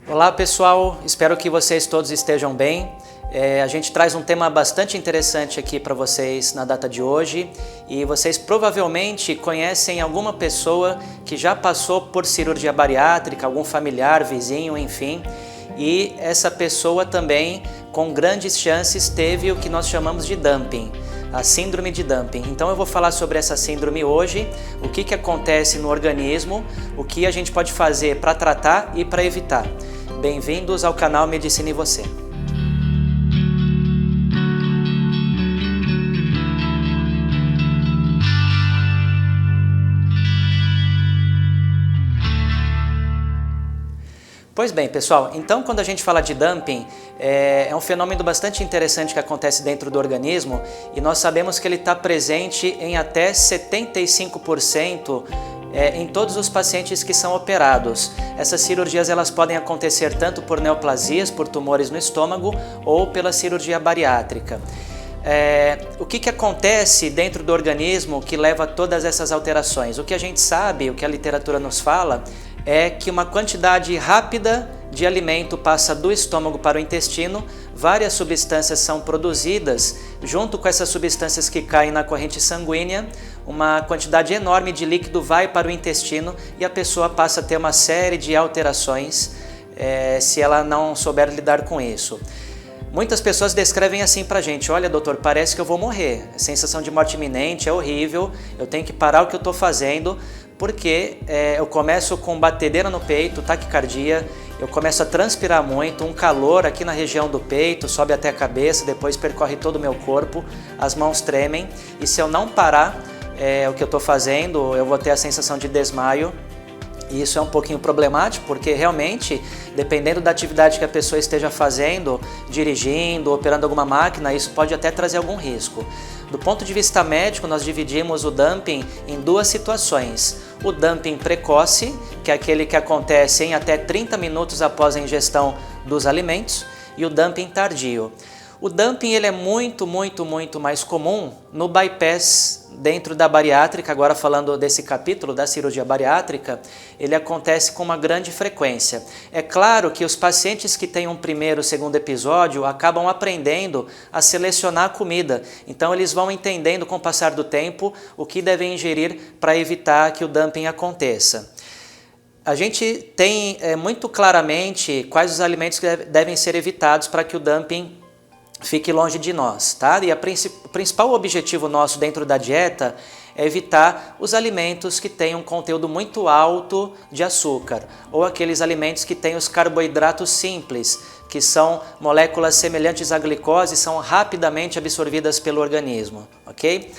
Olá pessoal, espero que vocês todos estejam bem. A gente traz um tema bastante interessante aqui para vocês na data de hoje e vocês provavelmente conhecem alguma pessoa que já passou por cirurgia bariátrica, algum familiar, vizinho, enfim, e essa pessoa também com grandes chances teve o que nós chamamos de dumping, a síndrome de dumping. Então eu vou falar sobre essa síndrome hoje, o que acontece no organismo, o que a gente pode fazer para tratar e para evitar. Bem-vindos ao canal Medicina e Você. Pois bem, pessoal, então quando a gente fala de dumping, é um fenômeno bastante interessante que acontece dentro do organismo e nós sabemos que ele está presente em até 75% em todos os pacientes que são operados. Essas cirurgias elas podem acontecer tanto por neoplasias, por tumores no estômago ou pela cirurgia bariátrica. O que acontece dentro do organismo que leva a todas essas alterações? O que a gente sabe, o que a literatura nos fala, é que uma quantidade rápida de alimento passa do estômago para o intestino, várias substâncias são produzidas, junto com essas substâncias que caem na corrente sanguínea, uma quantidade enorme de líquido vai para o intestino e a pessoa passa a ter uma série de alterações se ela não souber lidar com isso. Muitas pessoas descrevem assim pra gente: olha doutor, parece que eu vou morrer, a sensação de morte iminente é horrível, eu tenho que parar o que eu estou fazendo, porque eu começo com batedeira no peito, taquicardia, eu começo a transpirar muito, um calor aqui na região do peito, sobe até a cabeça, depois percorre todo o meu corpo, as mãos tremem e se eu não parar o que eu estou fazendo, eu vou ter a sensação de desmaio. E isso é um pouquinho problemático, porque realmente, dependendo da atividade que a pessoa esteja fazendo, dirigindo, operando alguma máquina, isso pode até trazer algum risco. Do ponto de vista médico, nós dividimos o dumping em duas situações. O dumping precoce, que é aquele que acontece em até 30 minutos após a ingestão dos alimentos, e o dumping tardio. O dumping ele é muito mais comum no bypass dentro da bariátrica. Agora falando desse capítulo da cirurgia bariátrica, ele acontece com uma grande frequência. É claro que os pacientes que têm um primeiro ou segundo episódio acabam aprendendo a selecionar a comida. Então eles vão entendendo com o passar do tempo o que devem ingerir para evitar que o dumping aconteça. A gente tem muito claramente quais os alimentos que devem ser evitados para que o dumping fique longe de nós, tá? E o principal objetivo nosso dentro da dieta é evitar os alimentos que têm um conteúdo muito alto de açúcar, ou aqueles alimentos que têm os carboidratos simples, que são moléculas semelhantes à glicose e são rapidamente absorvidas pelo organismo, ok?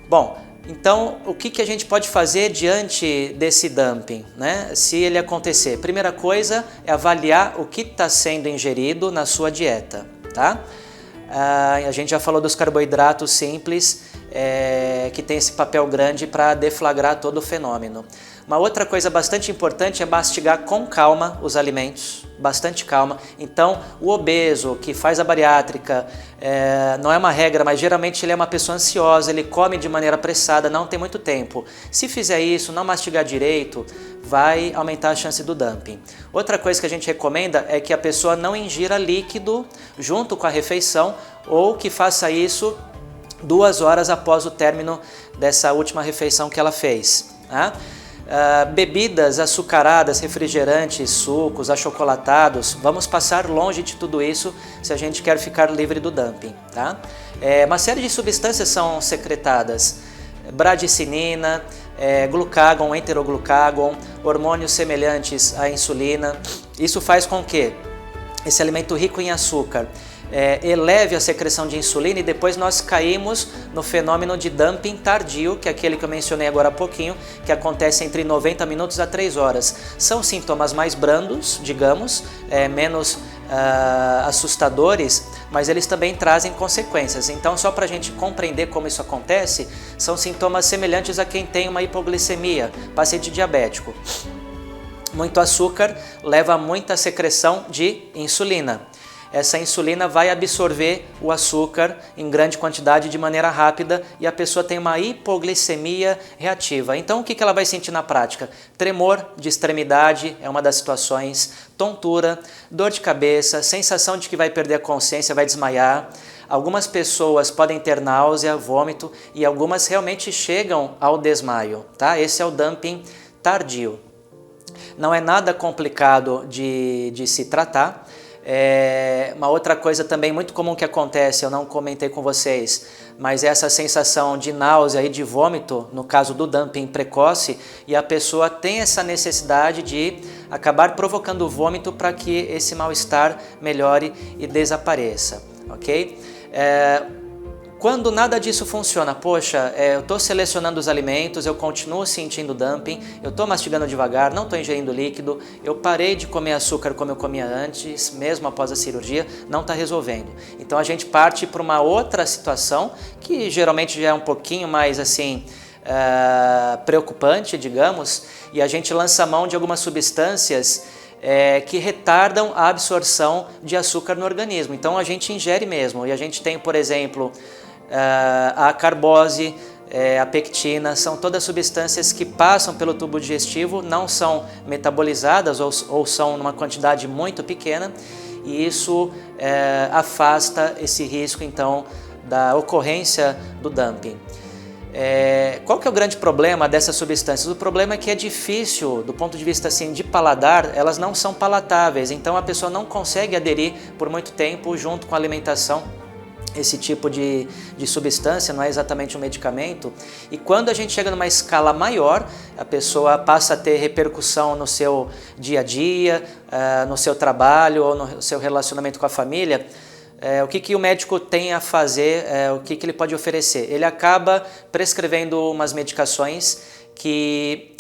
Bom, então o que a gente pode fazer diante desse dumping, né? Se ele acontecer? Primeira coisa é avaliar o que está sendo ingerido na sua dieta, tá? A gente já falou dos carboidratos simples, que tem esse papel grande para deflagrar todo o fenômeno. Uma outra coisa bastante importante é mastigar com calma os alimentos, bastante calma. Então, o obeso que faz a bariátrica, não é uma regra, mas geralmente ele é uma pessoa ansiosa, ele come de maneira apressada, não tem muito tempo. Se fizer isso, não mastigar direito, vai aumentar a chance do dumping. Outra coisa que a gente recomenda é que a pessoa não ingira líquido junto com a refeição ou que faça isso 2 horas após o término dessa última refeição que ela fez, tá? Bebidas açucaradas, refrigerantes, sucos, achocolatados, vamos passar longe de tudo isso se a gente quer ficar livre do dumping, tá? Uma série de substâncias são secretadas: bradicinina, glucagon, enteroglucagon, hormônios semelhantes à insulina. Isso faz com que esse alimento rico em açúcar eleve a secreção de insulina e depois nós caímos no fenômeno de dumping tardio, que é aquele que eu mencionei agora há pouquinho, que acontece entre 90 minutos a 3 horas. São sintomas mais brandos, digamos, menos assustadores, mas eles também trazem consequências. Então, só para a gente compreender como isso acontece, são sintomas semelhantes a quem tem uma hipoglicemia, paciente diabético. Muito açúcar leva a muita secreção de insulina. essa insulina vai absorver o açúcar em grande quantidade de maneira rápida e a pessoa tem uma hipoglicemia reativa. Então o que ela vai sentir na prática? Tremor de extremidade é uma das situações, tontura, dor de cabeça, sensação de que vai perder a consciência, vai desmaiar. Algumas pessoas podem ter náusea, vômito e algumas realmente chegam ao desmaio, tá? Esse é o dumping tardio. Não é nada complicado de se tratar. Uma outra coisa também muito comum que acontece, eu não comentei com vocês, mas é essa sensação de náusea e de vômito, no caso do dumping precoce, e a pessoa tem essa necessidade de acabar provocando vômito para que esse mal-estar melhore e desapareça, ok? Quando nada disso funciona, poxa, eu estou selecionando os alimentos, eu continuo sentindo dumping, eu estou mastigando devagar, não estou ingerindo líquido, eu parei de comer açúcar como eu comia antes, mesmo após a cirurgia, não está resolvendo. Então a gente parte para uma outra situação, que geralmente já é um pouquinho mais assim, preocupante, digamos, e a gente lança mão de algumas substâncias que retardam a absorção de açúcar no organismo. Então a gente ingere mesmo, e a gente tem, por exemplo, a carbose, a pectina, são todas substâncias que passam pelo tubo digestivo, não são metabolizadas ou são numa quantidade muito pequena, e isso afasta esse risco então da ocorrência do dumping. Qual que é o grande problema dessas substâncias? O problema é que é difícil, do ponto de vista assim, de paladar, elas não são palatáveis, então a pessoa não consegue aderir por muito tempo junto com a alimentação. Esse tipo de substância não é exatamente um medicamento, e quando a gente chega numa escala maior, a pessoa passa a ter repercussão no seu dia a dia, no seu trabalho ou no seu relacionamento com a família. O que o médico tem a fazer, o que ele pode oferecer? Ele acaba prescrevendo umas medicações que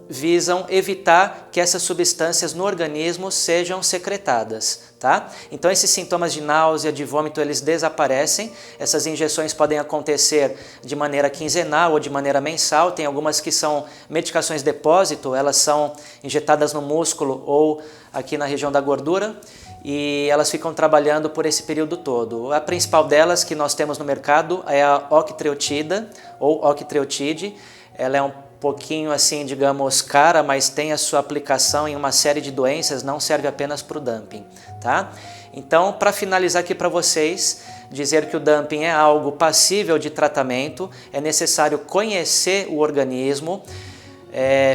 visam evitar que essas substâncias no organismo sejam secretadas, tá? Então esses sintomas de náusea, de vômito, eles desaparecem. Essas injeções podem acontecer de maneira quinzenal ou de maneira mensal. Tem algumas que são medicações depósito, elas são injetadas no músculo ou aqui na região da gordura, e elas ficam trabalhando por esse período todo. A principal delas que nós temos no mercado é a octreotida ou octreotide. Ela é um pouquinho assim, digamos, cara, mas tem a sua aplicação em uma série de doenças, não serve apenas para o dumping, tá? Então, para finalizar aqui para vocês, dizer que o dumping é algo passível de tratamento, é necessário conhecer o organismo,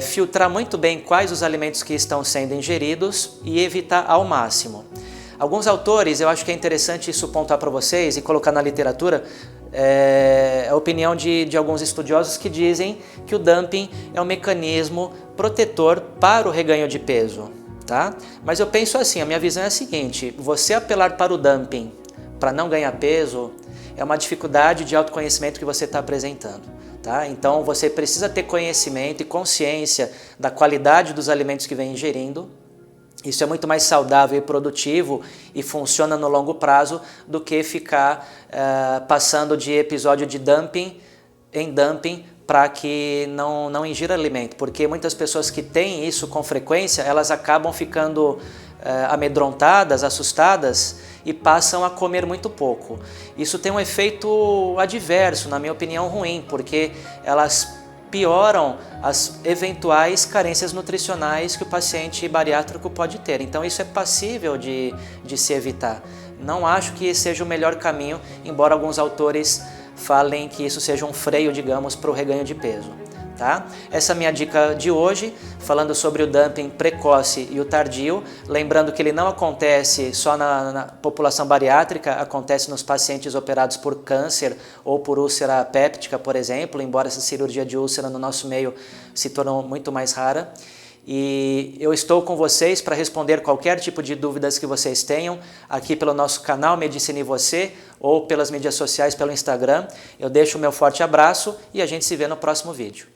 filtrar muito bem quais os alimentos que estão sendo ingeridos e evitar ao máximo. Alguns autores, eu acho que é interessante isso pontuar para vocês e colocar na literatura, a opinião de alguns estudiosos que dizem que o dumping é um mecanismo protetor para o reganho de peso, tá? Mas eu penso assim, a minha visão é a seguinte: você apelar para o dumping para não ganhar peso é uma dificuldade de autoconhecimento que você está apresentando, tá? Então você precisa ter conhecimento e consciência da qualidade dos alimentos que vem ingerindo. Isso é muito mais saudável e produtivo e funciona no longo prazo do que ficar passando de episódio de dumping em dumping para que não ingira alimento, porque muitas pessoas que têm isso com frequência, elas acabam ficando amedrontadas, assustadas e passam a comer muito pouco. Isso tem um efeito adverso, na minha opinião ruim, porque elas pioram as eventuais carências nutricionais que o paciente bariátrico pode ter. Então isso é passível de se evitar. Não acho que seja o melhor caminho, embora alguns autores falem que isso seja um freio, digamos, para o reganho de peso. Tá? Essa é a minha dica de hoje, falando sobre o dumping precoce e o tardio, lembrando que ele não acontece só na população bariátrica, acontece nos pacientes operados por câncer ou por úlcera péptica, por exemplo, embora essa cirurgia de úlcera no nosso meio se tornou muito mais rara. E eu estou com vocês para responder qualquer tipo de dúvidas que vocês tenham aqui pelo nosso canal Medicina e Você ou pelas mídias sociais, pelo Instagram. Eu deixo o meu forte abraço e a gente se vê no próximo vídeo.